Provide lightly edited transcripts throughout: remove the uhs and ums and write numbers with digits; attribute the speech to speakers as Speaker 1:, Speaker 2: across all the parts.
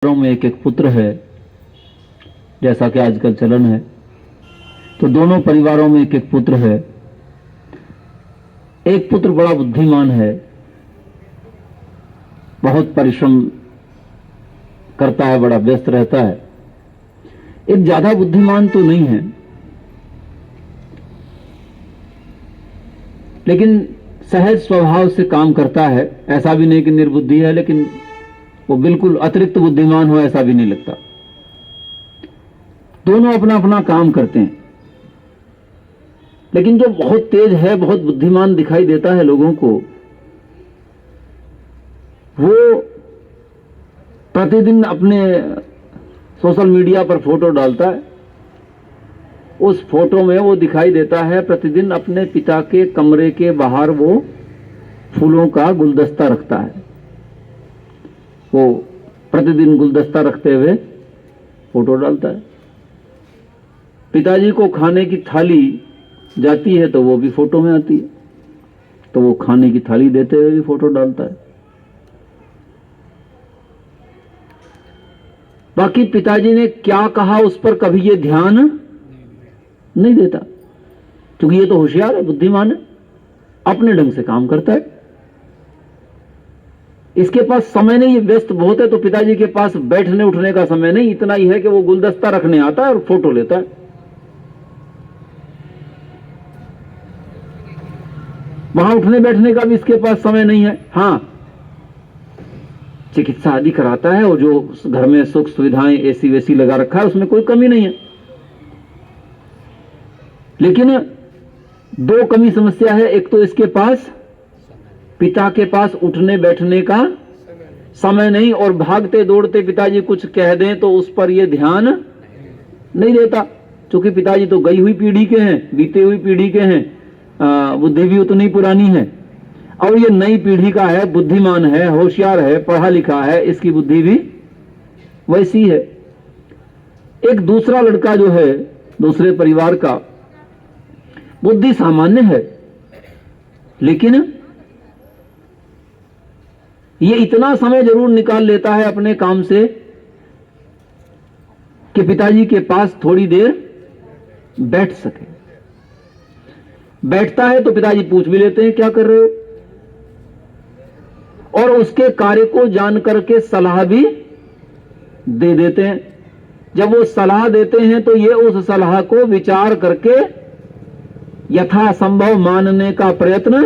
Speaker 1: में एक एक पुत्र है, जैसा कि आजकल चलन है। तो दोनों परिवारों में एक एक पुत्र है। एक पुत्र बड़ा बुद्धिमान है, बहुत परिश्रम करता है, बड़ा व्यस्त रहता है। एक ज्यादा बुद्धिमान तो नहीं है, लेकिन सहज स्वभाव से काम करता है। ऐसा भी नहीं कि निर्बुद्धि है, लेकिन वो बिल्कुल अतिरिक्त बुद्धिमान हो ऐसा भी नहीं लगता। दोनों अपना अपना काम करते हैं, लेकिन जो बहुत तेज है, बहुत बुद्धिमान दिखाई देता है लोगों को, वो प्रतिदिन अपने सोशल मीडिया पर फोटो डालता है। उस फोटो में वो दिखाई देता है प्रतिदिन अपने पिता के कमरे के बाहर वो फूलों का गुलदस्ता रखता है। वो प्रतिदिन गुलदस्ता रखते हुए फोटो डालता है। पिताजी को खाने की थाली जाती है तो वो भी फोटो में आती है, तो वो खाने की थाली देते हुए भी फोटो डालता है। बाकी पिताजी ने क्या कहा उस पर कभी ये ध्यान नहीं देता, क्योंकि ये तो होशियार है, बुद्धिमान है, अपने ढंग से काम करता है। इसके पास समय नहीं, ये व्यस्त बहुत है, तो पिताजी के पास बैठने उठने का समय नहीं। इतना ही है कि वो गुलदस्ता रखने आता है और फोटो लेता है। वहां उठने बैठने का भी इसके पास समय नहीं है। हाँ, चिकित्सा आदि कराता है, और जो घर में सुख सुविधाएं एसी वेसी लगा रखा है उसमें कोई कमी नहीं है। लेकिन दो कमी समस्या है। एक तो इसके पास, पिता के पास उठने बैठने का समय नहीं, और भागते दौड़ते पिताजी कुछ कह दें तो उस पर यह ध्यान नहीं देता, क्योंकि पिताजी तो गई हुई पीढ़ी के हैं, बीते हुई पीढ़ी के हैं, बुद्धि भी उतनी पुरानी है। और ये नई पीढ़ी का है, बुद्धिमान है, होशियार है, पढ़ा लिखा है, इसकी बुद्धि भी वैसी है। एक दूसरा लड़का जो है दूसरे परिवार का, बुद्धि सामान्य है, लेकिन ये इतना समय जरूर निकाल लेता है अपने काम से कि पिताजी के पास थोड़ी देर बैठ सके। बैठता है तो पिताजी पूछ भी लेते हैं क्या कर रहे हो, और उसके कार्य को जान करके सलाह भी दे देते हैं। जब वो सलाह देते हैं तो ये उस सलाह को विचार करके यथासंभव मानने का प्रयत्न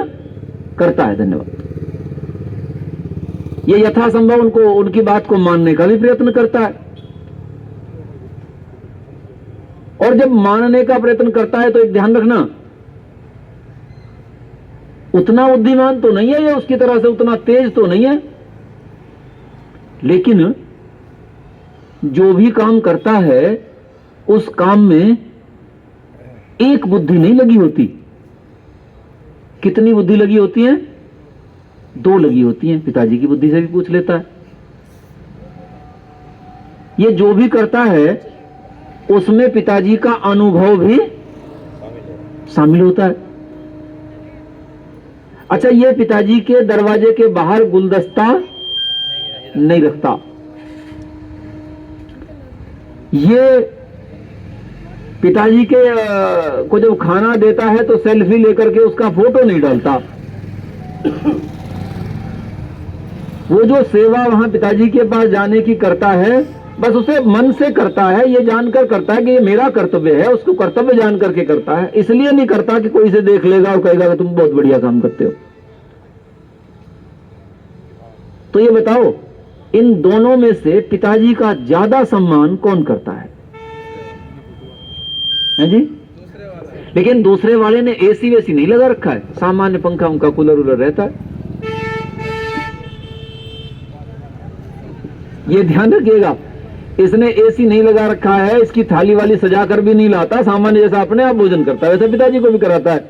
Speaker 1: करता है। धन्यवाद। ये यथासंभव उनकी बात को मानने का भी प्रयत्न करता है, और जब मानने का प्रयत्न करता है तो एक ध्यान रखना, उतना बुद्धिमान तो नहीं है ये, उसकी तरह से उतना तेज तो नहीं है, लेकिन जो भी काम करता है उस काम में एक बुद्धि नहीं लगी होती। कितनी बुद्धि लगी होती है? दो लगी होती हैं। पिताजी की बुद्धि से भी पूछ लेता है। ये जो भी करता है उसमें पिताजी का अनुभव भी शामिल होता है। अच्छा, ये पिताजी के दरवाजे के बाहर गुलदस्ता नहीं रखता, ये पिताजी के को जब खाना देता है तो सेल्फी लेकर के उसका फोटो नहीं डालता। वो जो सेवा वहां पिताजी के पास जाने की करता है, बस उसे मन से करता है, ये जानकर करता है कि ये मेरा कर्तव्य है, उसको कर्तव्य जान करके करता है। इसलिए नहीं करता कि कोई इसे देख लेगा और कहेगा कि तुम बहुत बढ़िया काम करते हो। तो ये बताओ, इन दोनों में से पिताजी का ज्यादा सम्मान कौन करता है जी? लेकिन दूसरे वाले ने एसी वेसी नहीं लगा रखा है, सामान्य पंखा उनका कूलर उलर रहता है। ये ध्यान रखिएगा, इसने एसी नहीं लगा रखा है, इसकी थाली वाली सजा कर भी नहीं लाता, सामान्य जैसा अपने आप भोजन करता है वैसे पिताजी को भी कराता है।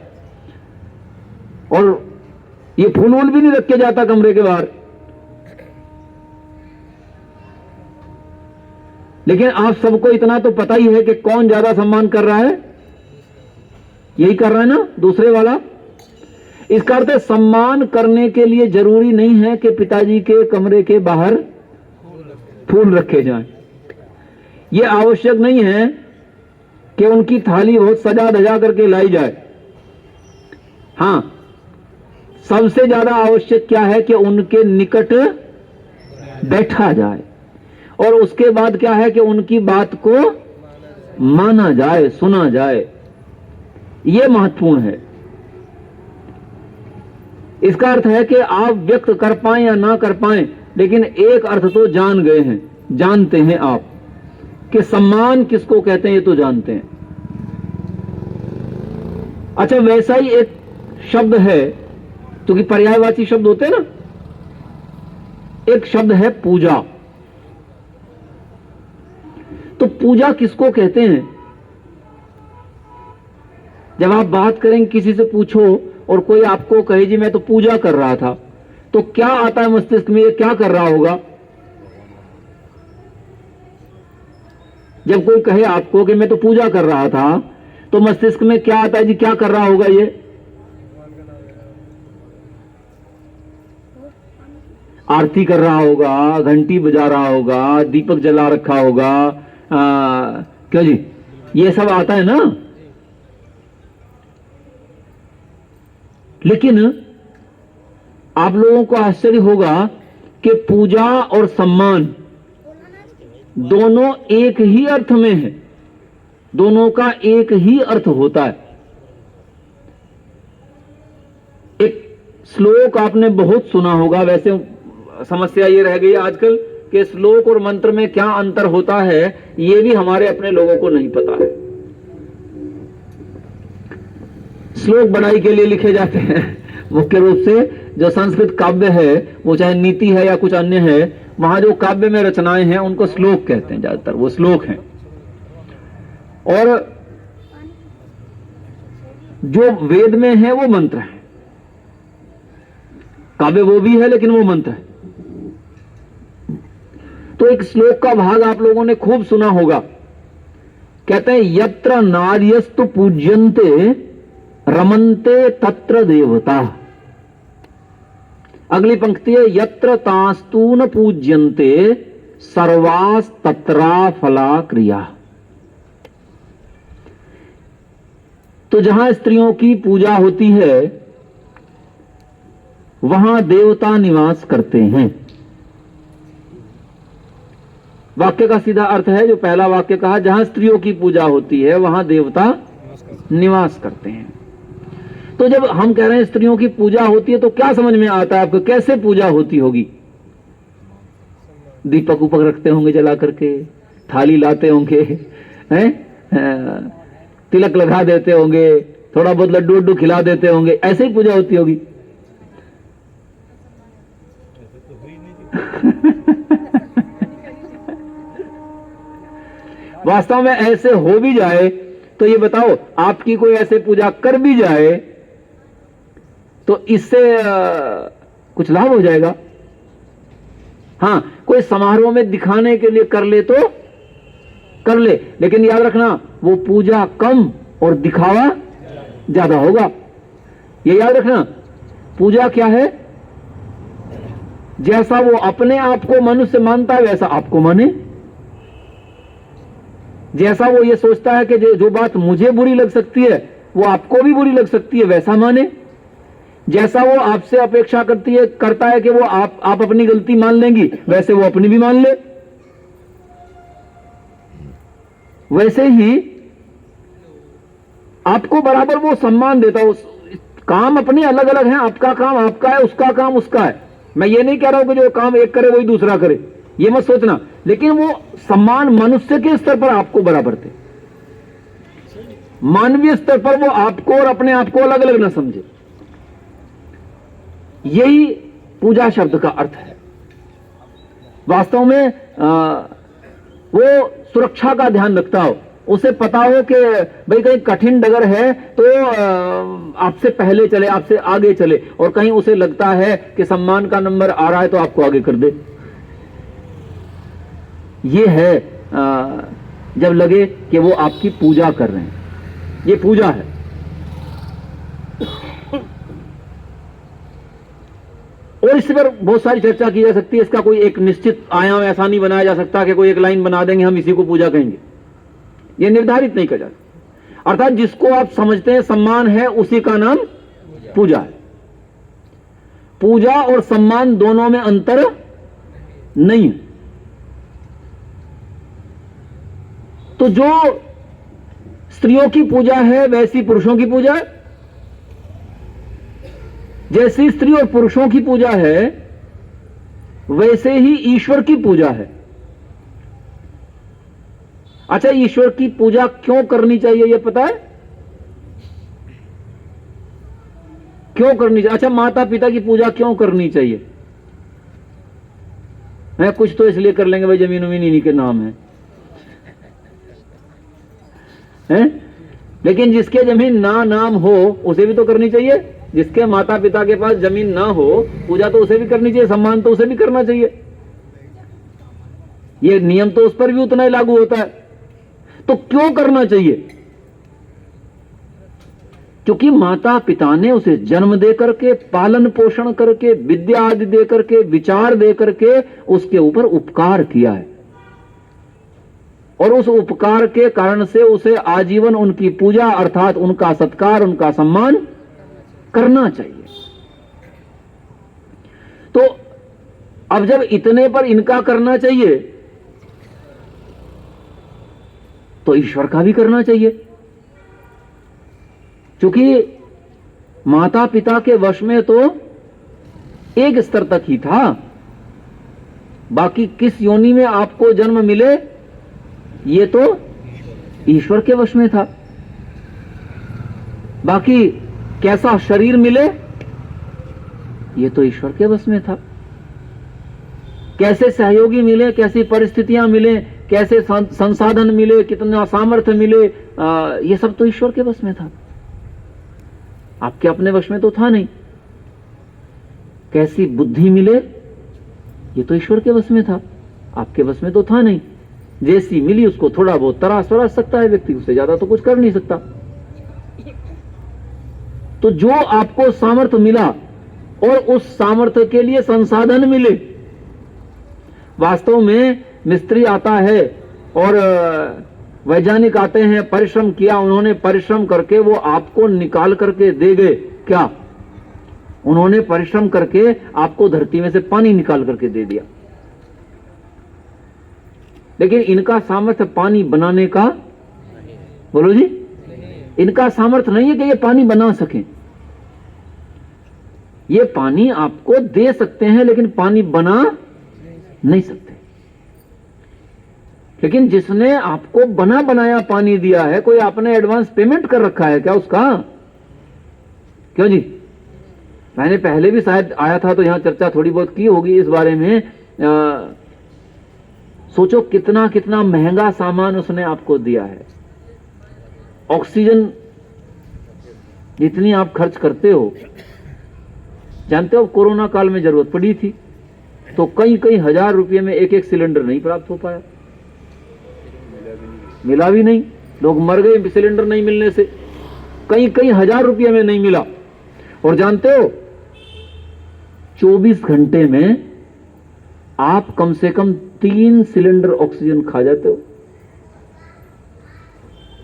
Speaker 1: और ये फूल वूल भी नहीं रख के जाता कमरे के बाहर। लेकिन आप सबको इतना तो पता ही है कि कौन ज्यादा सम्मान कर रहा है? यही कर रहा है ना, दूसरे वाला। इसका अर्थ सम्मान करने के लिए जरूरी नहीं है कि पिताजी के कमरे के बाहर फूल रखे जाएं। ये आवश्यक नहीं है कि उनकी थाली बहुत सजा धजा करके लाई जाए। हां, सबसे ज्यादा आवश्यक क्या है कि उनके निकट बैठा जाए, और उसके बाद क्या है कि उनकी बात को माना जाए, सुना जाए। यह महत्वपूर्ण है। इसका अर्थ है कि आप व्यक्त कर पाएं या ना कर पाएं, लेकिन एक अर्थ तो जान गए हैं, जानते हैं आप कि सम्मान किसको कहते हैं, ये तो जानते हैं। अच्छा, वैसा ही एक शब्द है, क्योंकि पर्यायवाची शब्द होते हैं ना, एक शब्द है पूजा। तो पूजा किसको कहते हैं? जब आप बात करेंगे, किसी से पूछो और कोई आपको कहे जी मैं तो पूजा कर रहा था, तो क्या आता है मस्तिष्क में, ये क्या कर रहा होगा? जब कोई कहे आपको कि मैं तो पूजा कर रहा था, तो मस्तिष्क में क्या आता है जी, क्या कर रहा होगा? ये आरती कर रहा होगा, घंटी बजा रहा होगा, दीपक जला रखा होगा, क्यों जी, ये सब आता है ना। लेकिन आप लोगों को आश्चर्य होगा कि पूजा और सम्मान दोनों एक ही अर्थ में है, दोनों का एक ही अर्थ होता है। एक श्लोक आपने बहुत सुना होगा, वैसे समस्या ये रह गई आजकल कि श्लोक और मंत्र में क्या अंतर होता है, ये भी हमारे अपने लोगों को नहीं पता है। श्लोक बनाई के लिए लिखे जाते हैं मुख्य रूप से। जो संस्कृत काव्य है, वो चाहे नीति है या कुछ अन्य है, वहां जो काव्य में रचनाएं हैं उनको श्लोक कहते हैं, ज्यादातर वो श्लोक हैं। और जो वेद में है वो मंत्र है। काव्य वो भी है लेकिन वो मंत्र है। तो एक श्लोक का भाग आप लोगों ने खूब सुना होगा, कहते हैं यत्र नार्यस्तु पूज्यन्ते रमन्ते तत्र देवता। अगली पंक्ति है यत्र तास्तु न पूज्यन्ते सर्वास तत्रा फला क्रिया। तो जहां स्त्रियों की पूजा होती है वहां देवता निवास करते हैं। वाक्य का सीधा अर्थ है, जो पहला वाक्य कहा, जहां स्त्रियों की पूजा होती है वहां देवता निवास करते हैं। तो जब हम कह रहे हैं स्त्रियों की पूजा होती है, तो क्या समझ में आता है आपको, कैसे पूजा होती होगी? दीपक उपक रखते होंगे जला करके, थाली लाते होंगे, हैं, तिलक लगा देते होंगे, थोड़ा बहुत लड्डू वड्डू खिला देते होंगे, ऐसे ही पूजा होती होगी। वास्तव में ऐसे हो भी जाए तो ये बताओ, आपकी कोई ऐसे पूजा कर भी जाए तो इससे कुछ लाभ हो जाएगा? हां, कोई समारोह में दिखाने के लिए कर ले तो कर ले, लेकिन याद रखना वो पूजा कम और दिखावा ज्यादा होगा। ये याद रखना, पूजा क्या है? जैसा वो अपने आप को मनुष्य मानता है वैसा आपको माने। जैसा वो ये सोचता है कि जो बात मुझे बुरी लग सकती है वो आपको भी बुरी लग सकती है, वैसा माने। जैसा वो आपसे अपेक्षा करता है कि वो आप अपनी गलती मान लेंगी, वैसे वो अपनी भी मान ले। वैसे ही आपको बराबर वो सम्मान देता है। काम अपने अलग अलग हैं, आपका काम आपका है, उसका काम उसका है। मैं ये नहीं कह रहा हूं कि जो काम एक करे वही दूसरा करे, ये मत सोचना, लेकिन वो सम्मान मनुष्य के स्तर पर आपको बराबर थे। मानवीय स्तर पर वो आपको और अपने आप को अलग अलग ना समझे। यही पूजा शब्द का अर्थ है। वास्तव में वो सुरक्षा का ध्यान रखता हो, उसे पता हो कि भाई कहीं कठिन डगर है तो आपसे पहले चले, आपसे आगे चले, और कहीं उसे लगता है कि सम्मान का नंबर आ रहा है तो आपको आगे कर दे। ये है जब लगे कि वो आपकी पूजा कर रहे हैं, ये पूजा है। और इस पर बहुत सारी चर्चा की जा सकती है। इसका कोई एक निश्चित आयाम ऐसा नहीं बनाया जा सकता कि कोई एक लाइन बना देंगे हम इसी को पूजा कहेंगे, यह निर्धारित नहीं किया जा सकता। अर्थात जिसको आप समझते हैं सम्मान है उसी का नाम पूजा है। पूजा और सम्मान दोनों में अंतर नहीं है। तो जो स्त्रियों की पूजा है वैसी पुरुषों की पूजा है, जैसी स्त्री और पुरुषों की पूजा है वैसे ही ईश्वर की पूजा है। अच्छा, ईश्वर की पूजा क्यों करनी चाहिए यह पता है? क्यों करनी चाहिए? अच्छा, माता पिता की पूजा क्यों करनी चाहिए? मैं कुछ तो इसलिए कर लेंगे भाई जमीन उमीन इन्हीं के नाम है, हैं? लेकिन जिसके जमीन ना नाम हो उसे भी तो करनी चाहिए। जिसके माता पिता के पास जमीन ना हो पूजा तो उसे भी करनी चाहिए, सम्मान तो उसे भी करना चाहिए। ये नियम तो उस पर भी उतना ही लागू होता है। तो क्यों करना चाहिए? क्योंकि माता पिता ने उसे जन्म दे करके, पालन पोषण करके, विद्या आदि दे करके, विचार दे करके उसके ऊपर उपकार किया है, और उस उपकार के कारण से उसे आजीवन उनकी पूजा अर्थात उनका सत्कार, उनका सम्मान करना चाहिए। तो अब जब इतने पर इनका करना चाहिए तो ईश्वर का भी करना चाहिए। क्योंकि माता पिता के वश में तो एक स्तर तक ही था, बाकी किस योनि में आपको जन्म मिले ये तो ईश्वर के वश में था। बाकी कैसा शरीर मिले ये तो ईश्वर के वश में था। कैसे सहयोगी मिले, कैसी परिस्थितियां मिले, कैसे संसाधन मिले, कितना सामर्थ्य मिले, ये सब तो ईश्वर के वश में था, आपके अपने वश में तो था नहीं। कैसी बुद्धि मिले ये तो ईश्वर के वश में था, आपके वश में तो था नहीं। जैसी मिली उसको थोड़ा बहुत तराश वराश सकता है व्यक्ति, उससे ज्यादा तो कुछ कर नहीं सकता। तो जो आपको सामर्थ्य मिला और उस सामर्थ्य के लिए संसाधन मिले, वास्तव में मिस्त्री आता है और वैज्ञानिक आते हैं, परिश्रम किया उन्होंने, परिश्रम करके वो आपको निकाल करके दे गए। क्या? उन्होंने परिश्रम करके आपको धरती में से पानी निकाल करके दे दिया। लेकिन इनका सामर्थ्य पानी बनाने का, बोलो जी, इनका सामर्थ्य नहीं है कि ये पानी बना सकें। ये पानी आपको दे सकते हैं लेकिन पानी बना नहीं सकते। लेकिन जिसने आपको बना बनाया पानी दिया है, कोई आपने एडवांस पेमेंट कर रखा है क्या उसका? क्यों जी? मैंने पहले भी शायद आया था तो यहां चर्चा थोड़ी बहुत की होगी इस बारे में। सोचो कितना कितना महंगा सामान उसने आपको दिया है। ऑक्सीजन जितनी आप खर्च करते हो, जानते हो कोरोना काल में जरूरत पड़ी थी तो कई कई हजार रुपए में एक एक सिलेंडर नहीं प्राप्त हो पाया, मिला भी नहीं, लोग मर गए सिलेंडर नहीं मिलने से, कई कई हजार रुपए में नहीं मिला। और जानते हो 24 घंटे में आप कम से कम 3 सिलेंडर ऑक्सीजन खा जाते हो।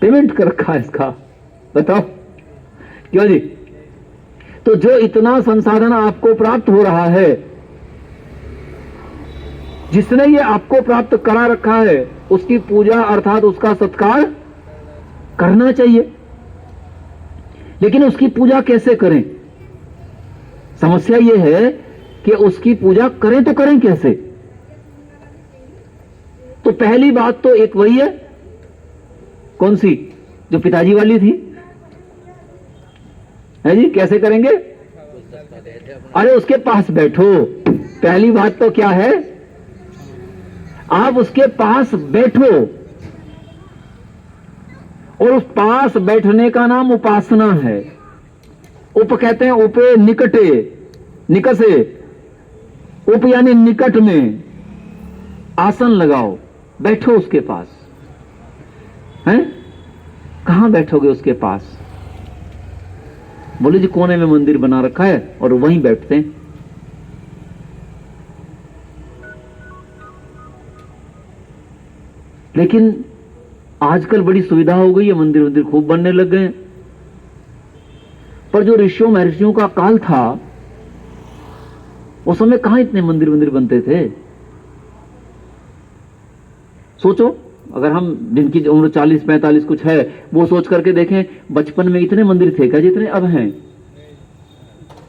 Speaker 1: पेमेंट कर रखा है इसका, बताओ क्यों जी? तो जो इतना संसाधन आपको प्राप्त हो रहा है, जिसने ये आपको प्राप्त करा रखा है, उसकी पूजा अर्थात उसका सत्कार करना चाहिए। लेकिन उसकी पूजा कैसे करें? समस्या यह है कि उसकी पूजा करें तो करें कैसे? तो पहली बात तो एक वही है, कौन सी? जो पिताजी वाली थी, है जी? कैसे करेंगे? अरे उसके पास बैठो। पहली बात तो क्या है? आप उसके पास बैठो, और उस पास बैठने का नाम उपासना है। उप कहते हैं उपे निकटे, निकसे, उप यानी निकट में। आसन लगाओ, बैठो उसके पास। हैं? कहां बैठोगे उसके पास? बोले जी कोने में मंदिर बना रखा है और वहीं बैठते हैं। लेकिन आजकल बड़ी सुविधा हो गई है, मंदिर मंदिर खूब बनने लग गए। पर जो ऋषियों महर्षियों का काल था, उस समय कहां इतने मंदिर मंदिर बनते थे? सोचो, अगर हम जिनकी उम्र 40-45 कुछ है, वो सोच करके देखें, बचपन में इतने मंदिर थे क्या जितने अब हैं?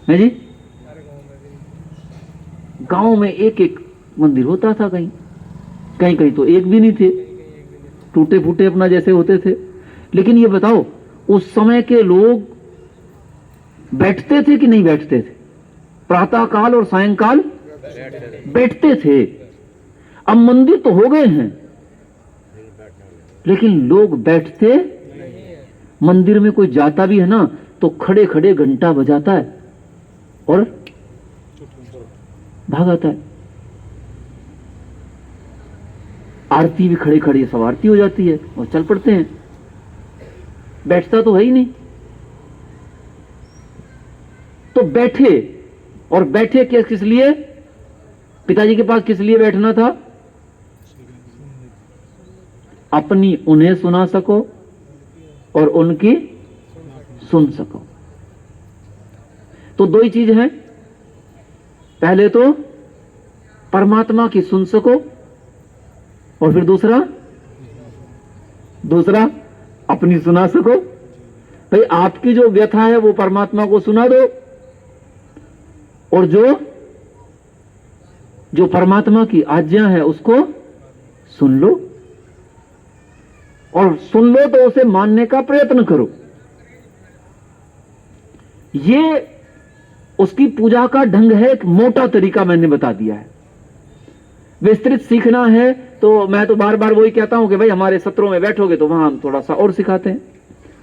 Speaker 1: है जी? गांव में एक एक मंदिर होता था, कहीं कहीं कहीं तो एक भी नहीं थे, टूटे फूटे अपना जैसे होते थे। लेकिन ये बताओ, उस समय के लोग बैठते थे कि नहीं बैठते थे? प्रातः काल और सायंकाल बैठते थे। अब मंदिर तो हो गए हैं, लेकिन लोग बैठते, मंदिर में कोई जाता भी है ना तो खड़े खड़े घंटा बजाता है और भाग आता है। आरती भी खड़े खड़े, सब आरती हो जाती है और चल पड़ते हैं, बैठता तो है ही नहीं। तो बैठे, और बैठे किस लिए? पिताजी के पास किस लिए बैठना था? अपनी उन्हें सुना सको और उनकी सुन सको। तो दो ही चीज है, पहले तो परमात्मा की सुन सको, और फिर दूसरा अपनी सुना सको। भाई आपकी जो व्यथा है वो परमात्मा को सुना दो, और जो परमात्मा की आज्ञा है उसको सुन लो, और सुन लो तो उसे मानने का प्रयत्न करो। ये उसकी पूजा का ढंग है, एक मोटा तरीका मैंने बता दिया है। विस्तृत सीखना है तो मैं तो बार बार वही कहता हूं कि भाई हमारे सत्रों में बैठोगे तो वहां हम थोड़ा सा और सिखाते हैं,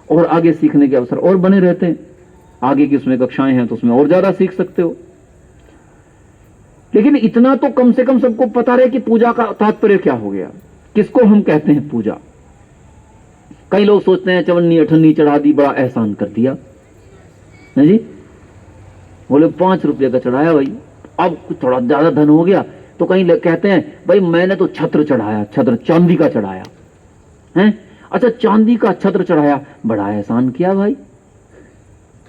Speaker 1: और आगे सीखने के अवसर और बने रहते हैं। आगे की उसमें कक्षाएं हैं तो उसमें और ज्यादा सीख सकते हो। लेकिन इतना तो कम से कम सबको पता रहे कि पूजा का तात्पर्य क्या हो गया, किसको हम कहते हैं पूजा। कई लोग सोचते हैं चवन्नी अठन्नी चढ़ा दी, बड़ा एहसान कर दिया है जी। बोले 5 रुपये का चढ़ाया भाई, अब थोड़ा ज्यादा धन हो गया तो कहीं कहते हैं भाई मैंने तो छत्र चढ़ाया, छत्र चांदी का चढ़ाया है। अच्छा चांदी का छत्र चढ़ाया, बड़ा एहसान किया भाई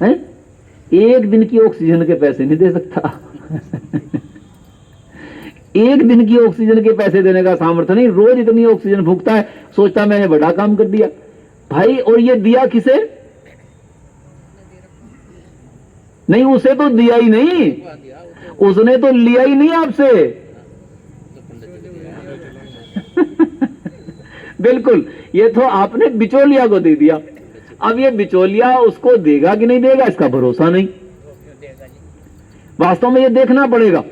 Speaker 1: है। एक दिन की ऑक्सीजन के पैसे नहीं दे सकता एक दिन की ऑक्सीजन के पैसे देने का सामर्थ्य नहीं, रोज इतनी ऑक्सीजन फूकता है, सोचता मैंने बड़ा काम कर दिया भाई। और ये दिया किसे? नहीं, उसे तो दिया ही नहीं, उसने तो लिया ही नहीं आपसे बिल्कुल, ये तो आपने बिचौलिया को दे दिया। अब ये बिचौलिया उसको देगा कि नहीं देगा इसका भरोसा नहीं। वास्तव में ये देखना पड़ेगा,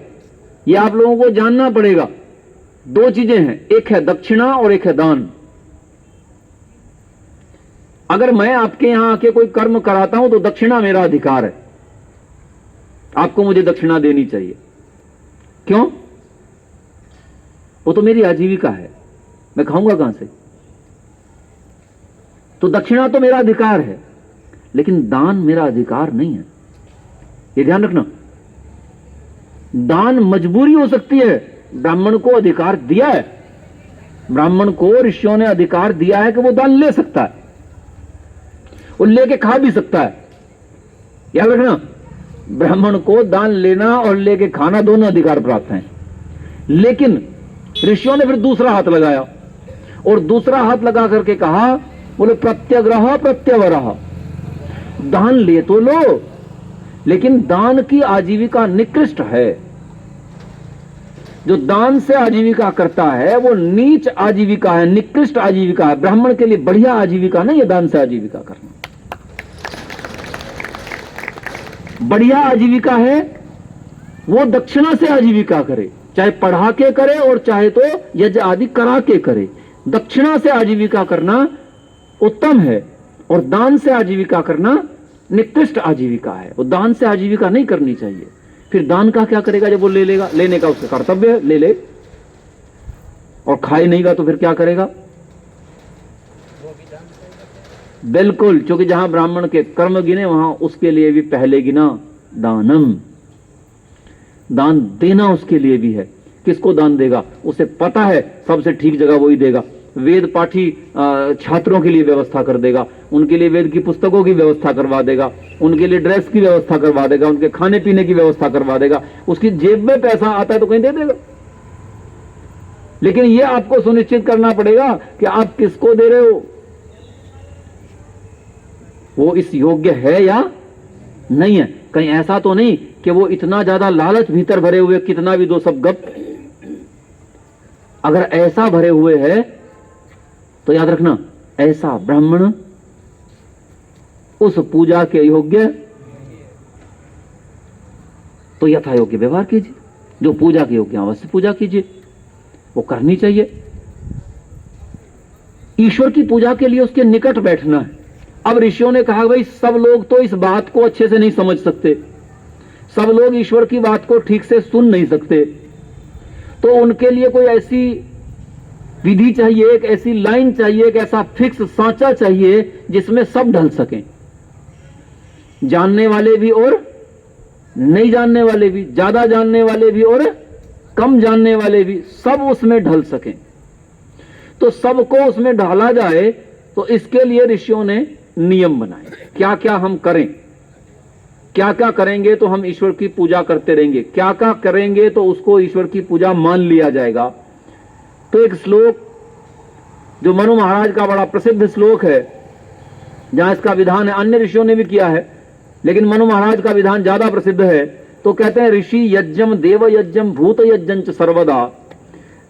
Speaker 1: ये आप लोगों को जानना पड़ेगा। दो चीजें हैं, एक है दक्षिणा और एक है दान। अगर मैं आपके यहां आके कोई कर्म कराता हूं तो दक्षिणा मेरा अधिकार है, आपको मुझे दक्षिणा देनी चाहिए। क्यों? वो तो मेरी आजीविका है, मैं खाऊंगा कहां से? तो दक्षिणा तो मेरा अधिकार है, लेकिन दान मेरा अधिकार नहीं है, ये ध्यान रखना। दान मजबूरी हो सकती है, ब्राह्मण को अधिकार दिया है, ब्राह्मण को ऋषियों ने अधिकार दिया है कि वो दान ले सकता है, वो लेके खा भी सकता है। याद रखना, ब्राह्मण को दान लेना और लेके खाना दोनों अधिकार प्राप्त हैं। लेकिन ऋषियों ने फिर दूसरा हाथ लगाया, और दूसरा हाथ लगा करके कहा, बोले प्रत्यग्रह प्रत्यवरह, दान ले तो लो, लेकिन दान की आजीविका निकृष्ट है। जो दान से आजीविका करता है वो नीच आजीविका है, निकृष्ट आजीविका है। ब्राह्मण के लिए बढ़िया आजीविका नहीं है दान से आजीविका करना। बढ़िया आजीविका है वो दक्षिणा से आजीविका करे, चाहे पढ़ा के करे और चाहे तो यज्ञ आदि करा के करे। दक्षिणा से आजीविका करना उत्तम है, और दान से आजीविका करना निकृष्ट आजीविका है। वो दान से आजीविका नहीं करनी चाहिए। फिर दान का क्या करेगा जब वो ले लेगा? लेने का उसका कर्तव्य है, ले ले, और खाए नहींगा तो फिर क्या करेगा? बिल्कुल, क्योंकि जहां ब्राह्मण के कर्म गिने वहां उसके लिए भी पहले गिना दानम, दान देना उसके लिए भी है। किसको दान देगा? उसे पता है सबसे ठीक जगह वही देगा। वेद पाठी छात्रों के लिए व्यवस्था कर देगा, उनके लिए वेद की पुस्तकों की व्यवस्था करवा देगा, उनके लिए ड्रेस की व्यवस्था करवा देगा, उनके खाने पीने की व्यवस्था करवा देगा। उसकी जेब में पैसा आता है तो कहीं दे देगा। लेकिन यह आपको सुनिश्चित करना पड़ेगा कि आप किसको दे रहे हो, वो इस योग्य है या नहीं है। कहीं ऐसा तो नहीं कि वो इतना ज्यादा लालच भीतर भरे हुए कितना भी दो सब गप। अगर ऐसा भरे हुए है तो याद रखना, ऐसा ब्राह्मण उस पूजा के योग्य, तो यथा योग्य व्यवहार कीजिए। जो पूजा के योग्य अवश्य पूजा कीजिए, वो करनी चाहिए। ईश्वर की पूजा के लिए उसके निकट बैठना है। अब ऋषियों ने कहा भाई सब लोग तो इस बात को अच्छे से नहीं समझ सकते, सब लोग ईश्वर की बात को ठीक से सुन नहीं सकते, तो उनके लिए कोई ऐसी विधि चाहिए, एक ऐसी लाइन चाहिए, एक ऐसा फिक्स सांचा चाहिए जिसमें सब ढल सकें, जानने वाले भी और नहीं जानने वाले भी, ज्यादा जानने वाले भी और कम जानने वाले भी, सब उसमें ढल सकें। तो सबको उसमें ढाला जाए तो इसके लिए ऋषियों ने नियम बनाए, क्या क्या हम करें, क्या क्या करेंगे तो हम ईश्वर की पूजा करते रहेंगे, क्या क्या करेंगे तो उसको ईश्वर की पूजा मान लिया जाएगा। तो एक श्लोक जो मनु महाराज का बड़ा प्रसिद्ध श्लोक है, जहां इसका विधान है, अन्य ऋषियों ने भी किया है लेकिन मनु महाराज का विधान ज्यादा प्रसिद्ध है। तो कहते हैं ऋषि यज्ञम देव यज्ञम भूत यज्ञं च सर्वदा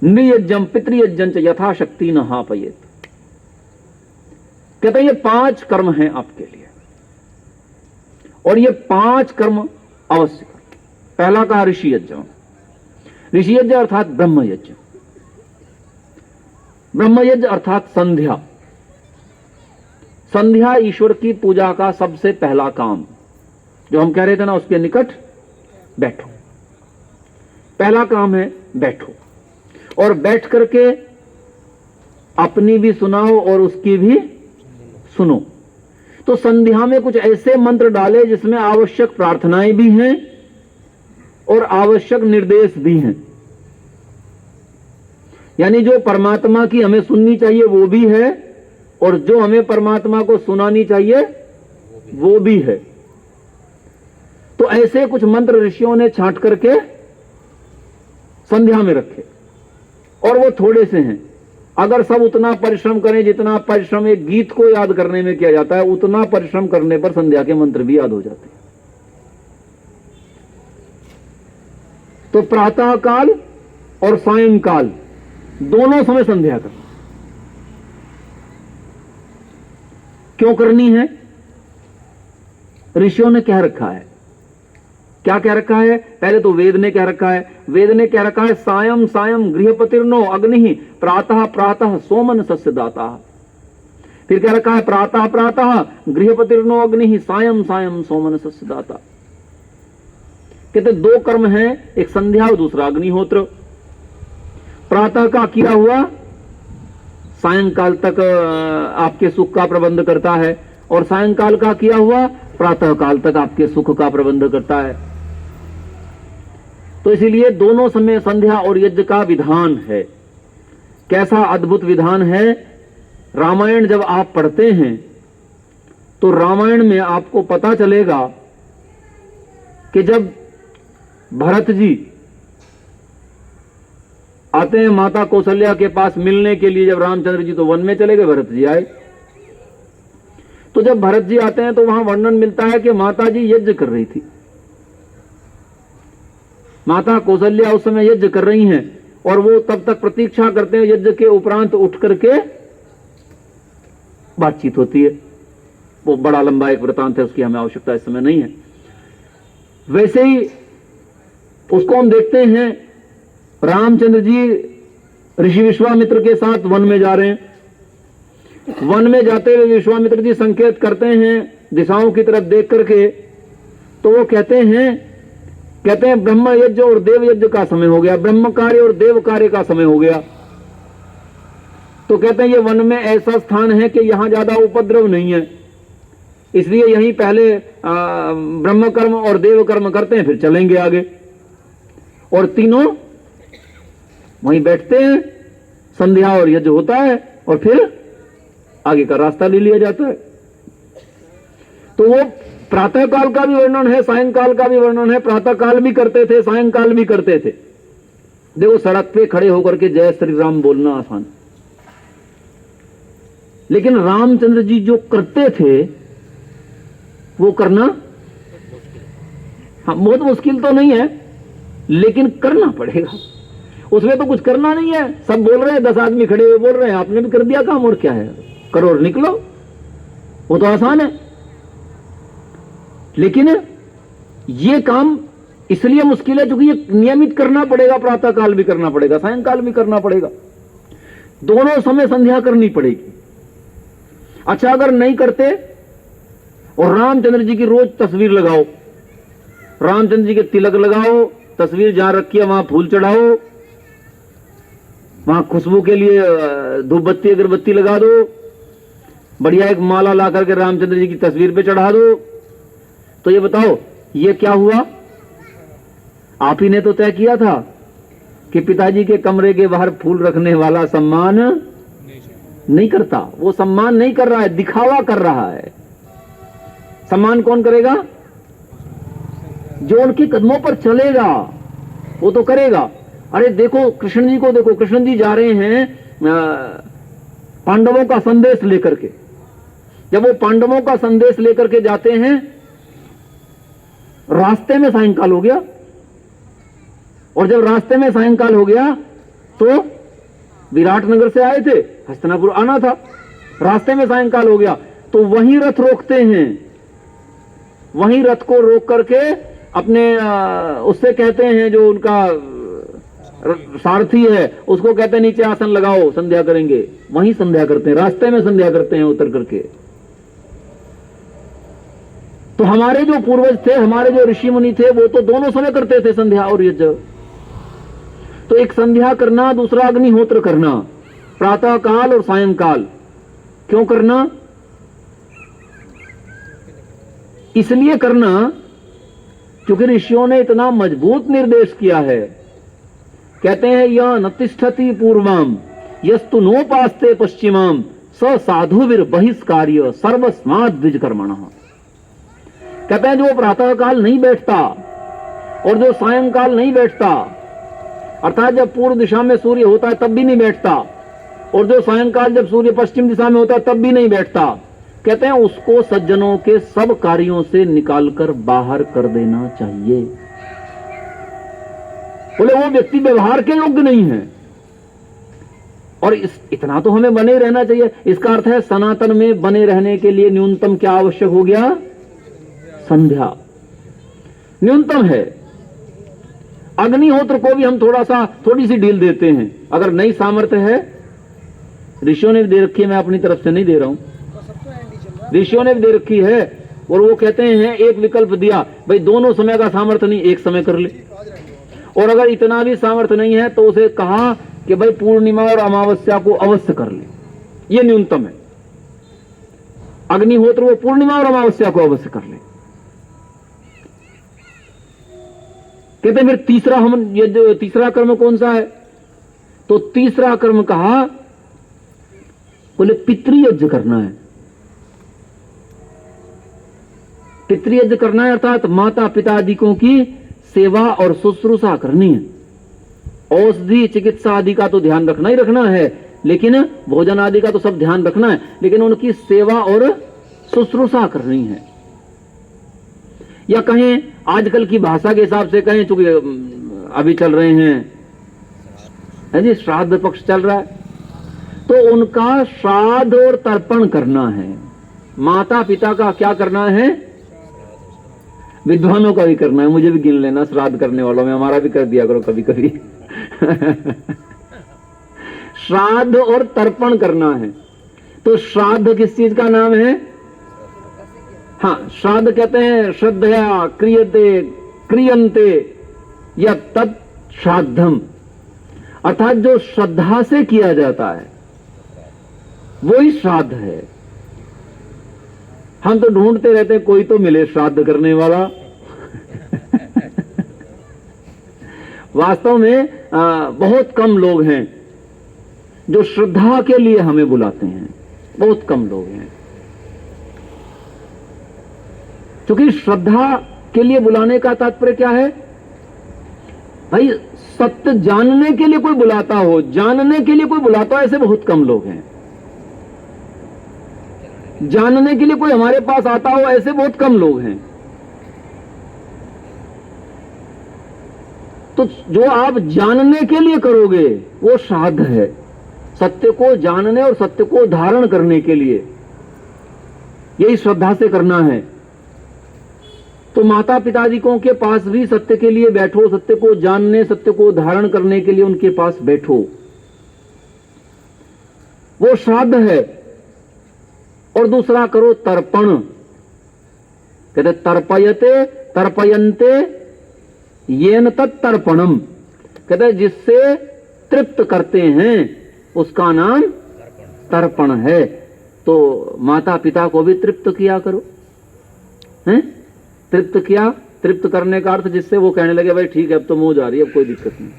Speaker 1: नृयज्ञम पितृयज्ञं च यथाशक्ति न हापयेत। कहते हैं ये 5 कर्म हैं आपके लिए और ये 5 कर्म अवश्य करें। पहला कहा ऋषि यज्ञ, ऋषि यज्ञ अर्थात ब्रह्म यज्ञ, ब्रह्म यज्ञ अर्थात संध्या। संध्या ईश्वर की पूजा का सबसे पहला काम, जो हम कह रहे थे ना, उसके निकट बैठो। पहला काम है बैठो और बैठ करके अपनी भी सुनाओ और उसकी भी सुनो। तो संध्या में कुछ ऐसे मंत्र डाले जिसमें आवश्यक प्रार्थनाएं भी हैं और आवश्यक निर्देश भी हैं। यानी जो परमात्मा की हमें सुननी चाहिए वो भी है और जो हमें परमात्मा को सुनानी चाहिए वो भी है। तो ऐसे कुछ मंत्र ऋषियों ने छांट करके संध्या में रखे और वो थोड़े से हैं। अगर सब उतना परिश्रम करें जितना परिश्रम एक गीत को याद करने में किया जाता है, उतना परिश्रम करने पर संध्या के मंत्र भी याद हो जाते हैं। तो प्रातः काल और सायंकाल दोनों समय संध्या करना। क्यों करनी है? ऋषियों ने कह रखा है। क्या कह रखा है? पहले तो वेद ने कह रखा है, वेद ने कह रखा है सायं सायं गृहपतिर्नो अग्नि प्रातः प्रातः सोमन सस्य दाता। फिर कह रखा है प्रातः प्रातः गृहपतिर्नो अग्नि सायं सायं सोमन सस्य दाता। कहते 2 कर्म हैं, एक संध्या और दूसरा अग्निहोत्र। प्रातः का किया हुआ सायंकाल तक आपके सुख का प्रबंध करता है और सायंकाल का किया हुआ प्रातः काल तक आपके सुख का प्रबंध करता है। तो इसीलिए दोनों समय संध्या और यज्ञ का विधान है। कैसा अद्भुत विधान है! रामायण जब आप पढ़ते हैं तो रामायण में आपको पता चलेगा कि जब भरत जी आते हैं माता कौशल्या के पास मिलने के लिए, जब रामचंद्र जी तो वन में चले गए, भरत जी आए, तो जब भरत जी आते हैं तो वहां वर्णन मिलता है कि माता जी यज्ञ कर रही थी। माता कौशल्या उस समय यज्ञ कर रही हैं और वो तब तक प्रतीक्षा करते हैं, यज्ञ के उपरांत उठ करके बातचीत होती है। वो बड़ा लंबा एक वृतांत है, उसकी हमें आवश्यकता इस समय नहीं है। वैसे ही उसको हम देखते हैं, रामचंद्र जी ऋषि विश्वामित्र के साथ वन में जा रहे हैं। वन में जाते हुए विश्वामित्र जी संकेत करते हैं दिशाओं की तरफ देख करके, तो वो कहते हैं ब्रह्म यज्ञ और देव यज्ञ का समय हो गया, ब्रह्म कार्य और देव कार्य का समय हो गया। तो कहते हैं ये वन में ऐसा स्थान है कि यहां ज्यादा उपद्रव नहीं है, इसलिए यहीं पहले ब्रह्म कर्म और देव कर्म करते हैं, फिर चलेंगे आगे। और तीनों वहीं बैठते हैं, संध्या और यज्ञ होता है और फिर आगे का रास्ता ले लिया जाता है। तो वो प्रातः काल का भी वर्णन है, सायंकाल का भी वर्णन है। प्रातः काल भी करते थे, सायंकाल भी करते थे। देखो सड़क पे खड़े होकर के जय श्री राम बोलना आसान, लेकिन रामचंद्र जी जो करते थे वो करना हाँ बहुत मुश्किल तो नहीं है, लेकिन करना पड़ेगा। उसमें तो कुछ करना नहीं है, सब बोल रहे हैं, 10 आदमी खड़े हुए बोल रहे हैं, आपने भी कर दिया काम, और क्या है, करो और निकलो, वो तो आसान है। लेकिन ये काम इसलिए मुश्किल है क्योंकि ये नियमित करना पड़ेगा, प्रातः काल भी करना पड़ेगा, सायंकाल भी करना पड़ेगा, दोनों समय संध्या करनी पड़ेगी। अच्छा अगर नहीं करते और रामचंद्र जी की रोज तस्वीर लगाओ, रामचंद्र जी के तिलक लगाओ, तस्वीर जहां रखी है वहां फूल चढ़ाओ, वहां खुशबू के लिए धूप बत्ती अगरबत्ती लगा दो, बढ़िया एक माला ला करके रामचंद्र जी की तस्वीर पे चढ़ा दो, तो ये बताओ ये क्या हुआ? आप ही ने तो तय किया था कि पिताजी के कमरे के बाहर फूल रखने वाला सम्मान नहीं करता, वो सम्मान नहीं कर रहा है, दिखावा कर रहा है। सम्मान कौन करेगा? जो उनके कदमों पर चलेगा वो तो करेगा। अरे देखो कृष्ण जी को देखो, कृष्ण जी जा रहे हैं पांडवों का संदेश लेकर के। जब वो पांडवों का संदेश लेकर के जाते हैं, रास्ते में सायंकाल हो गया, और जब रास्ते में सायंकाल हो गया तो विराटनगर से आए थे, हस्तिनापुर आना था, रास्ते में सायंकाल हो गया, तो वहीं रथ रोकते हैं, वहीं रथ को रोक करके अपने उससे कहते हैं, जो उनका सारथी है उसको कहते हैं नीचे आसन लगाओ, संध्या करेंगे, वहीं संध्या करते हैं, रास्ते में संध्या करते हैं उतर करके। तो हमारे जो पूर्वज थे, हमारे जो ऋषि मुनि थे, वो तो दोनों समय करते थे, संध्या और यज्ञ। तो एक संध्या करना, दूसरा अग्निहोत्र करना, प्रातः काल और सायंकाल। क्यों करना? इसलिए करना क्योंकि ऋषियों ने इतना मजबूत निर्देश किया है। कहते हैं यह न तिष्ठति पूर्वम यस्तु नोपास्ते पश्चिमम स साधुवीर बहिष्कार्य सर्वस्मात् द्विजकर्मणः। कहते हैं जो प्रातः काल नहीं बैठता और जो सायंकाल नहीं बैठता, अर्थात जब पूर्व दिशा में सूर्य होता है तब भी नहीं बैठता, और जो सायंकाल जब सूर्य पश्चिम दिशा में होता है तब भी नहीं बैठता, कहते हैं उसको सज्जनों के सब कार्यों से निकालकर बाहर कर देना चाहिए। बोले वो व्यक्ति व्यवहार के योग्य नहीं है। और इतना तो हमें बने रहना चाहिए। इसका अर्थ है सनातन में बने रहने के लिए न्यूनतम क्या आवश्यक हो गया? संध्या न्यूनतम है। अग्निहोत्र को भी हम थोड़ी सी ढील देते हैं, अगर नई सामर्थ्य है, ऋषियों ने भी दे रखी है, मैं अपनी तरफ से नहीं दे रहा हूं, ऋषियों ने भी दे रखी है, और वो कहते हैं एक विकल्प दिया, भाई दोनों समय का सामर्थ्य नहीं, एक समय कर ले। और अगर इतना भी सामर्थ्य नहीं है तो उसे कहा कि भाई पूर्णिमा और अमावस्या को अवश्य कर ले, ये न्यूनतम है। अग्निहोत्र वो पूर्णिमा और अमावस्या को अवश्य कर ले। कहते फिर तीसरा कर्म कौन सा है? तो तीसरा कर्म कहा, बोले पितृयज्ञ करना है। पितृयज्ञ करना है अर्थात माता पिता आदिकों की सेवा और शुश्रूषा करनी है। औषधि चिकित्सा आदि का तो ध्यान रखना ही रखना है, लेकिन भोजन आदि का तो सब ध्यान रखना है, लेकिन उनकी सेवा और शुश्रूषा करनी है। या कहें आजकल की भाषा के हिसाब से कहें, चूंकि अभी चल रहे हैं जी श्राद्ध पक्ष चल रहा है, तो उनका श्राद्ध और तर्पण करना है। माता पिता का क्या करना है? विद्वानों का भी करना है, मुझे भी गिन लेना श्राद्ध करने वालों में, हमारा भी कर दिया करो कभी कभी। श्राद्ध और तर्पण करना है। तो श्राद्ध किस चीज का नाम है? हाँ, श्राद्ध कहते हैं श्रद्धया क्रियते क्रियन्ते या तत् श्राद्धम, अर्थात जो श्रद्धा से किया जाता है वो ही श्राद्ध है। हम तो ढूंढते रहते हैं कोई तो मिले श्राद्ध करने वाला। वास्तव में बहुत कम लोग हैं जो श्रद्धा के लिए हमें बुलाते हैं, बहुत कम लोग हैं। क्योंकि श्रद्धा के लिए बुलाने का तात्पर्य क्या है भाई? सत्य जानने के लिए कोई बुलाता हो, जानने के लिए कोई बुलाता हो, ऐसे बहुत कम लोग हैं। जानने के लिए कोई हमारे पास आता हो, ऐसे बहुत कम लोग हैं। तो जो आप जानने के लिए करोगे वो श्राद्ध है, सत्य को जानने और सत्य को धारण करने के लिए, यही श्रद्धा से करना है। तो माता पिताजियों के पास भी सत्य के लिए बैठो, सत्य को जानने, सत्य को धारण करने के लिए उनके पास बैठो, वो श्राद्ध है। और दूसरा करो तर्पण, कहते तर्पयते तर्पयन्ते येन तत्तर्पणम, कहते जिससे तृप्त करते हैं उसका नाम तर्पण है। तो माता पिता को भी तृप्त किया करो, हैं? तृप्त किया, तृप्त करने का अर्थ जिससे वो कहने लगे भाई ठीक है अब तो मौज आ रही है, अब कोई दिक्कत नहीं,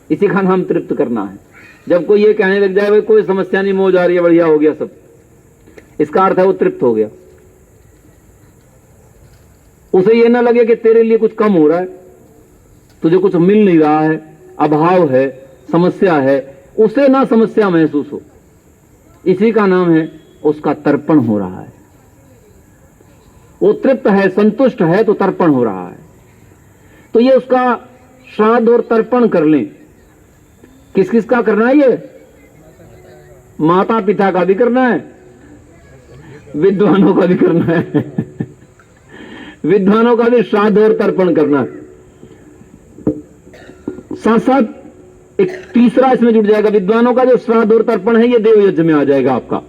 Speaker 1: इसी का नाम तृप्त करना है। जब कोई ये कहने लग जाए भाई कोई समस्या नहीं, मौज आ रही है, बढ़िया हो गया सब, इसका अर्थ है वो तृप्त हो गया। उसे ये ना लगे कि तेरे लिए कुछ कम हो रहा है, तुझे कुछ मिल नहीं रहा है, अभाव है, समस्या है, उसे ना समस्या महसूस हो, इसी का नाम है उसका तर्पण हो रहा है। वो तृप्त है, संतुष्ट है, तो तर्पण हो रहा है। तो ये उसका श्राद्ध और तर्पण कर लें। किस किस का करना है? ये माता पिता का भी करना है, विद्वानों का भी करना है विद्वानों का भी श्राद्ध और तर्पण करना है। साथ साथ एक तीसरा इसमें जुड़ जाएगा, विद्वानों का जो श्राद्ध और तर्पण है ये देव यज्ञ में आ जाएगा आपका,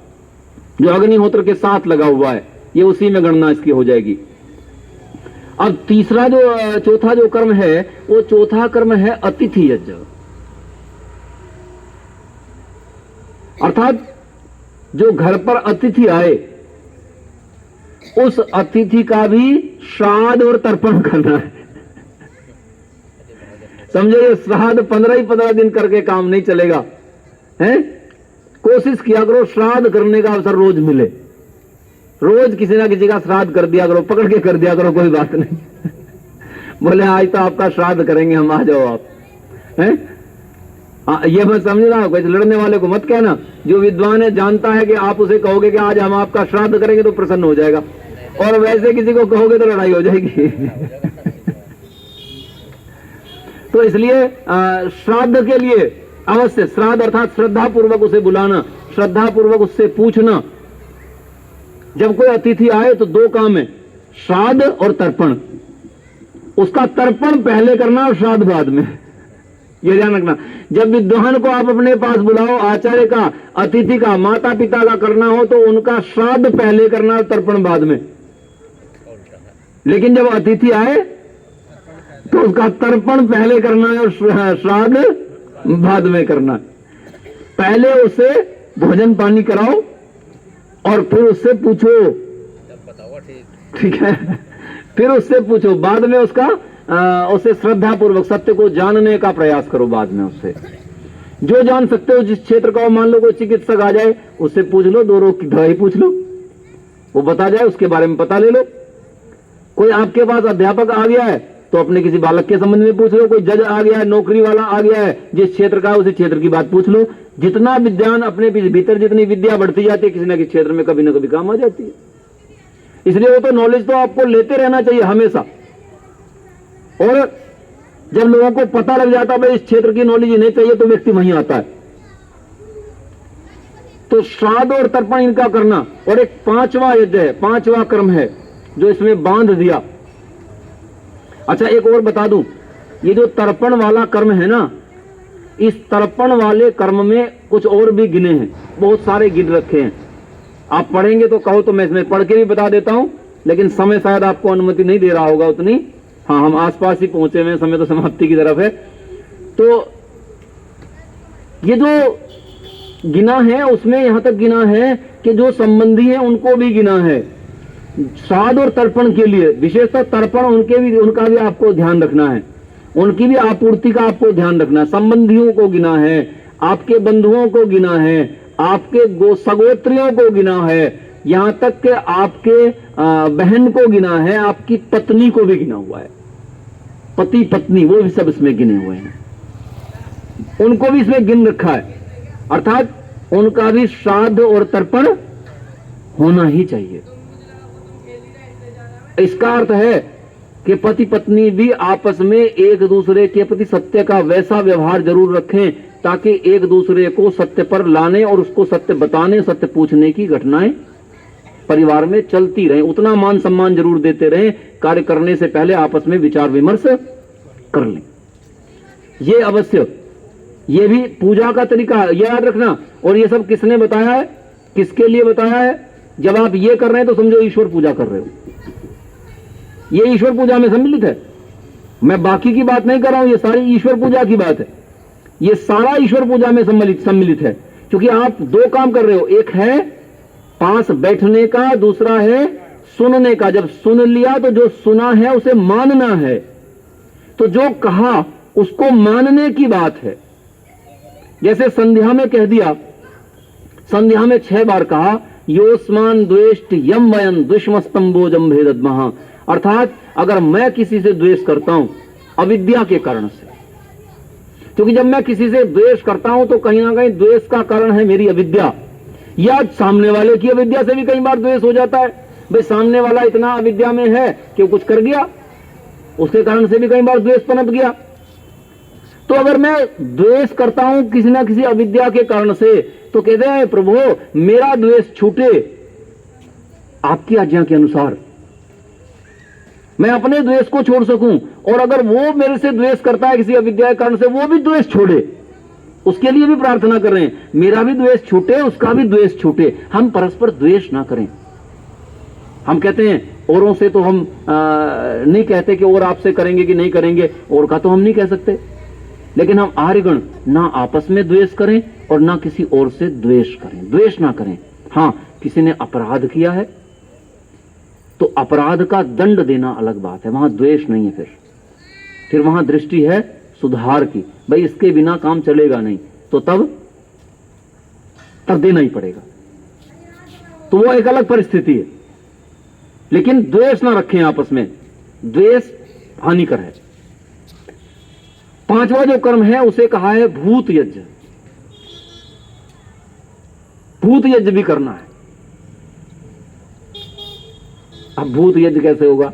Speaker 1: जो अग्निहोत्र के साथ लगा हुआ है, ये उसी में गणना इसकी हो जाएगी। अब तीसरा जो चौथा जो कर्म है, वो चौथा कर्म है अतिथि यज्ञ, अर्थात जो घर पर अतिथि आए उस अतिथि का भी श्राद्ध और तर्पण करना है। समझे, ये श्राद्ध 15 ही 15 दिन करके काम नहीं चलेगा, हैं? कोशिश किया करो श्राद्ध करने का अवसर रोज मिले, रोज किसी ना किसी का श्राद्ध कर दिया करो, पकड़ के कर दिया करो, कोई बात नहीं बोले आज तो आपका श्राद्ध करेंगे हम, आ जाओ आप, हैं? ये मत समझना, कोई लड़ने वाले को मत कहना। जो विद्वान है जानता है कि आप उसे कहोगे कि आज हम आपका श्राद्ध करेंगे तो प्रसन्न हो जाएगा, और वैसे किसी को कहोगे तो लड़ाई हो जाएगी तो इसलिए श्राद्ध के लिए अवश्य श्राद्ध अर्थात श्रद्धा पूर्वक उसे बुलाना, श्रद्धा पूर्वक उससे पूछना। जब कोई अतिथि आए तो दो काम है, श्राद्ध और तर्पण। उसका तर्पण पहले करना और श्राद्ध बाद में, ये ध्यान रखना। जब विद्वान को आप अपने पास बुलाओ, आचार्य का, अतिथि का, माता पिता का करना हो तो उनका श्राद्ध पहले करना और तर्पण बाद में। लेकिन जब अतिथि आए तो उसका तर्पण पहले करना है और श्राद्ध बाद में करना। पहले उसे भोजन पानी कराओ और फिर उससे पूछो, ठीक है, फिर उससे पूछो, बाद में उसका उसे श्रद्धा पूर्वक सत्य को जानने का प्रयास करो। बाद में उससे जो जान सकते हो, जिस क्षेत्र का, मान लो कोई चिकित्सक आ जाए उससे पूछ लो, 2 रोग की दवाई पूछ लो, वो बता जाए, उसके बारे में पता ले लो। कोई आपके पास अध्यापक आ गया है तो अपने किसी बालक के संबंध में पूछ लो, कोई जज आ गया है, नौकरी वाला आ गया है, जिस क्षेत्र का उसी क्षेत्र की बात पूछ लो। जितना विज्ञान अपने भीतर, जितनी विद्या बढ़ती जाती है, किसी न किसी क्षेत्र में कभी ना कभी काम आ जाती है। इसलिए वो तो नॉलेज तो आपको लेते रहना चाहिए हमेशा। और जब लोगों को पता लग जाता है भाई इस क्षेत्र की नॉलेज नहीं चाहिए, तो व्यक्ति वहीं आता है। तो श्राद्ध और तर्पण इनका करना। और एक 5वां यज्ञ है, 5वां कर्म है जो इसमें बांध दिया। अच्छा, एक और बता दूं, ये जो तर्पण वाला कर्म है ना, इस तर्पण वाले कर्म में कुछ और भी गिने हैं, बहुत सारे गिन रखे हैं। आप पढ़ेंगे तो कहो तो मैं इसमें पढ़ के भी बता देता हूं, लेकिन समय शायद आपको अनुमति नहीं दे रहा होगा उतनी। हाँ, हम आसपास ही पहुंचे हुए, समय तो समाप्ति की तरफ है। तो ये जो गिना है उसमें यहां तक गिना है कि जो संबंधी हैं उनको भी गिना है। श्राद्ध और तर्पण के लिए विशेषतः तर्पण उनका भी आपको ध्यान रखना है, उनकी भी आपूर्ति का आपको ध्यान रखना है। संबंधियों को गिना है, आपके बंधुओं को गिना है, आपके सगोत्रियों को गिना है, यहां तक कि आपके बहन को गिना है, आपकी पत्नी को भी गिना हुआ है। पति पत्नी वो भी सब इसमें गिने हुए हैं, उनको भी इसमें गिन रखा है। अर्थात उनका भी श्राद्ध और तर्पण होना ही चाहिए। इसका अर्थ है कि पति पत्नी भी आपस में एक दूसरे के प्रति सत्य का वैसा व्यवहार जरूर रखें ताकि एक दूसरे को सत्य पर लाने और उसको सत्य बताने, सत्य पूछने की घटनाएं परिवार में चलती रहें। उतना मान सम्मान जरूर देते रहें, कार्य करने से पहले आपस में विचार विमर्श कर लें। ये अवश्य, ये भी पूजा का तरीका है, ये याद रखना। और ये सब किसने बताया है, किसके लिए बताया है? जब आप ये कर रहे हैं तो समझो ईश्वर पूजा कर रहे हो, ये ईश्वर पूजा में सम्मिलित है। मैं बाकी की बात नहीं कर रहा हूं, ये सारी ईश्वर पूजा की बात है, ये सारा ईश्वर पूजा में सम्मिलित है। क्योंकि आप दो काम कर रहे हो, एक है पास बैठने का, दूसरा है सुनने का। जब सुन लिया तो जो सुना है उसे मानना है, तो जो कहा उसको मानने की बात है। जैसे संध्या में कह दिया, संध्या में 6 बार कहा योस्मान द्वेष्ट यम वयन दुष्मस्तंभो जम्भेदमहा। अर्थात अगर मैं किसी से द्वेष करता हूं अविद्या के कारण से, क्योंकि जब मैं किसी से द्वेष करता हूं तो कहीं ना कहीं द्वेष का कारण है मेरी अविद्या, या सामने वाले की अविद्या से भी कई बार द्वेष हो जाता है। भाई सामने वाला इतना अविद्या में है कि कुछ कर गया, उसके कारण से भी कई बार द्वेष पनप गया। तो अगर मैं द्वेष करता हूं किसी ना किसी अविद्या के कारण से, तो कहते हैं प्रभु मेरा द्वेष छूटे आपकी आज्ञा के अनुसार, मैं अपने द्वेष को छोड़ सकूं, और अगर वो मेरे से द्वेष करता है किसी अविद्या के कारण से, वो भी द्वेष छोड़े, उसके लिए भी प्रार्थना कर रहे हैं, मेरा भी द्वेष छूटे उसका भी द्वेष छूटे। हम परस्पर द्वेष ना करें। हम कहते हैं औरों से तो हम नहीं कहते कि और आपसे करेंगे कि नहीं करेंगे, और का तो हम नहीं कह सकते, लेकिन हम आर्यगण ना आपस में द्वेष करें और ना किसी और से द्वेष करें, द्वेष ना करें। हाँ, किसी ने अपराध किया है तो अपराध का दंड देना अलग बात है, वहां द्वेष नहीं है। फिर वहां दृष्टि है सुधार की, भाई इसके बिना काम चलेगा नहीं, तो तब देना ही पड़ेगा, तो वो एक अलग परिस्थिति है। लेकिन द्वेष ना रखें आपस में, द्वेष हानिकर है। 5वां जो कर्म है उसे कहा है भूत यज्ञ। भूत यज्ञ भी करना है। अब भूत यज्ञ कैसे होगा?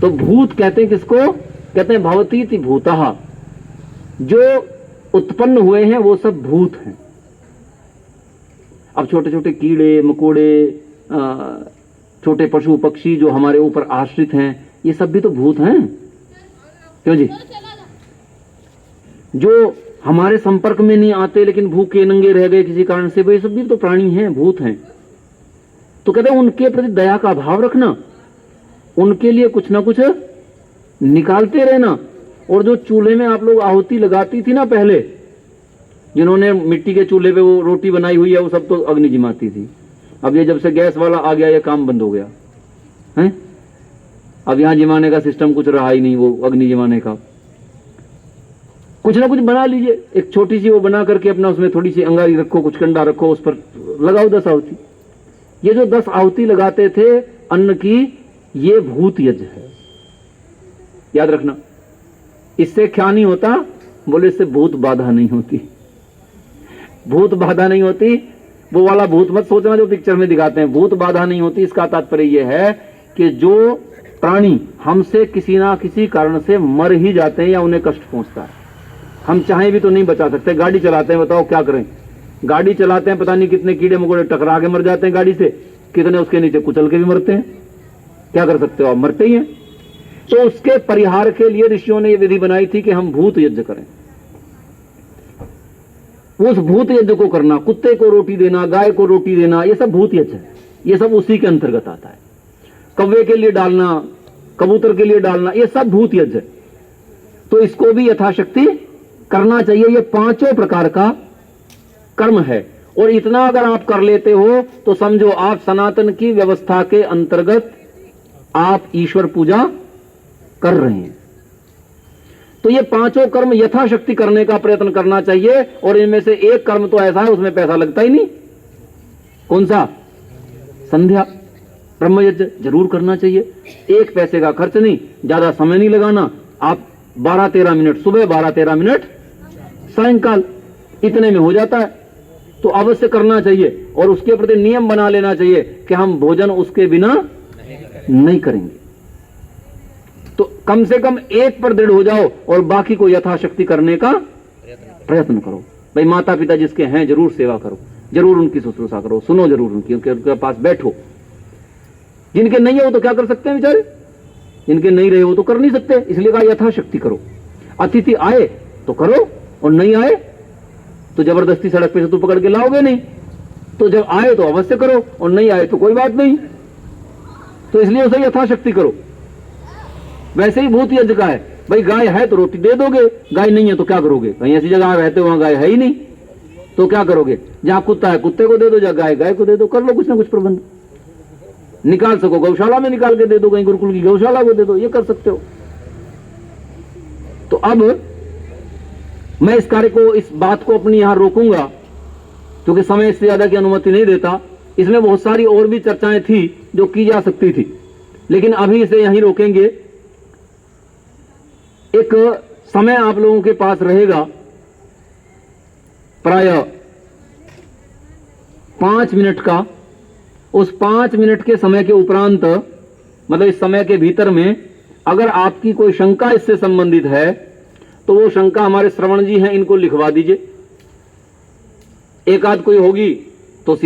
Speaker 1: तो भूत कहते हैं किसको? कहते हैं भवतीति भूतः, जो उत्पन्न हुए हैं वो सब भूत हैं। अब छोटे छोटे कीड़े मकोड़े, छोटे पशु पक्षी जो हमारे ऊपर आश्रित हैं, ये सब भी तो भूत हैं, क्यों जी? जो हमारे संपर्क में नहीं आते लेकिन भूखे नंगे रह गए किसी कारण से, ये सब भी तो प्राणी हैं, भूत हैं। तो कहते हैं उनके प्रति दया का भाव रखना, उनके लिए कुछ ना कुछ निकालते रहना। और जो चूल्हे में आप लोग आहुति लगाती थी ना पहले, जिन्होंने मिट्टी के चूल्हे पे वो रोटी बनाई हुई है, वो सब तो अग्नि जिमाती थी। अब ये जब से गैस वाला आ गया ये काम बंद हो गया है। अब यहां जिमाने का सिस्टम कुछ रहा ही नहीं, वो अग्नि जिमाने का। कुछ ना कुछ बना लीजिए, एक छोटी सी वो बना करके अपना उसमें थोड़ी सी अंगारी रखो, कुछ कंडा रखो, उस पर लगाओ 10 आहुति। ये जो 10 आहुति लगाते थे अन्न की, ये भूत यज्ञ है, याद रखना। इससे क्या नहीं होता? बोले इससे भूत बाधा नहीं होती, भूत बाधा नहीं होती। वो वाला भूत मत सोचना जो पिक्चर में दिखाते हैं, भूत बाधा नहीं होती। इसका तात्पर्य यह है कि जो प्राणी हमसे किसी ना किसी कारण से मर ही जाते हैं या उन्हें कष्ट पहुंचता है, हम चाहें भी तो नहीं बचा सकते। गाड़ी चलाते हैं, बताओ क्या करें? गाड़ी चलाते हैं, पता नहीं कितने कीड़े मकोड़े टकरा के मर जाते हैं गाड़ी से, कितने उसके नीचे कुचल के भी मरते हैं। क्या कर सकते हो आप? मरते ही हैं। तो उसके परिहार के लिए ऋषियों ने यह विधि बनाई थी कि हम भूत यज्ञ करें। उस भूत यज्ञ को करना, कुत्ते को रोटी देना, गाय को रोटी देना, ये सब भूत यज्ञ है, ये सब उसी के अंतर्गत आता है। कौवे के लिए डालना, कबूतर के लिए डालना, ये सब भूत यज्ञ है। तो इसको भी यथाशक्ति करना चाहिए। ये 5 प्रकार का कर्म है, और इतना अगर आप कर लेते हो तो समझो आप सनातन की व्यवस्था के अंतर्गत आप ईश्वर पूजा कर रहे हैं। तो ये पांचों कर्म यथाशक्ति करने का प्रयत्न करना चाहिए। और इनमें से एक कर्म तो ऐसा है उसमें पैसा लगता ही नहीं। कौन सा? संध्या, ब्रह्मयज्ञ जरूर करना चाहिए। एक पैसे का खर्च नहीं, ज्यादा समय नहीं लगाना। आप 12-13 मिनट सुबह, 12-13 मिनट सायंकाल, इतने में हो जाता है। तो अवश्य करना चाहिए और उसके प्रति नियम बना लेना चाहिए कि हम भोजन उसके बिना नहीं करेंगे। तो कम से कम एक पर दृढ़ हो जाओ और बाकी को यथाशक्ति करने का प्रयत्न करो। भाई माता पिता जिसके हैं जरूर सेवा करो, जरूर उनकी शुश्रूषा करो, सुनो जरूर उनकी, उनके पास बैठो। जिनके नहीं हो तो क्या कर सकते हैं बेचारे, जिनके नहीं रहे हो तो कर नहीं सकते, इसलिए कहा यथाशक्ति करो। अतिथि आए तो करो और नहीं आए तो जबरदस्ती सड़क पे से तो पकड़ के लाओगे नहीं। तो जब आए तो अवश्य करो और नहीं आए तो कोई बात नहीं। तो इसलिए उसे यथाशक्ति करो। वैसे ही भूत यज्ञ का है, भाई गाय है तो रोटी दे दोगे, गाय नहीं है तो क्या करोगे? कहीं ऐसी जगह रहते हो वहां गाय है ही नहीं तो क्या करोगे? जहां कुत्ता है कुत्ते को दे दो, जहां गाय गाय को दे दो, कर लो कुछ ना कुछ प्रबंध। निकाल सको गौशाला में निकाल के दे दो, कहीं गुरुकुल की गौशाला को दे दो, ये कर सकते हो। तो अब मैं इस कार्य को, इस बात को अपनी यहां रोकूंगा क्योंकि समय इससे ज्यादा की अनुमति नहीं देता। इसमें बहुत सारी और भी चर्चाएं थी जो की जा सकती थी, लेकिन अभी इसे यहीं रोकेंगे। एक समय आप लोगों के पास रहेगा प्राय 5 मिनट का। उस 5 मिनट के समय के उपरांत, मतलब इस समय के भीतर में अगर आपकी कोई शंका इससे संबंधित है तो वो शंका हमारे श्रवण जी हैं, इनको लिखवा दीजिए। एक आध कोई होगी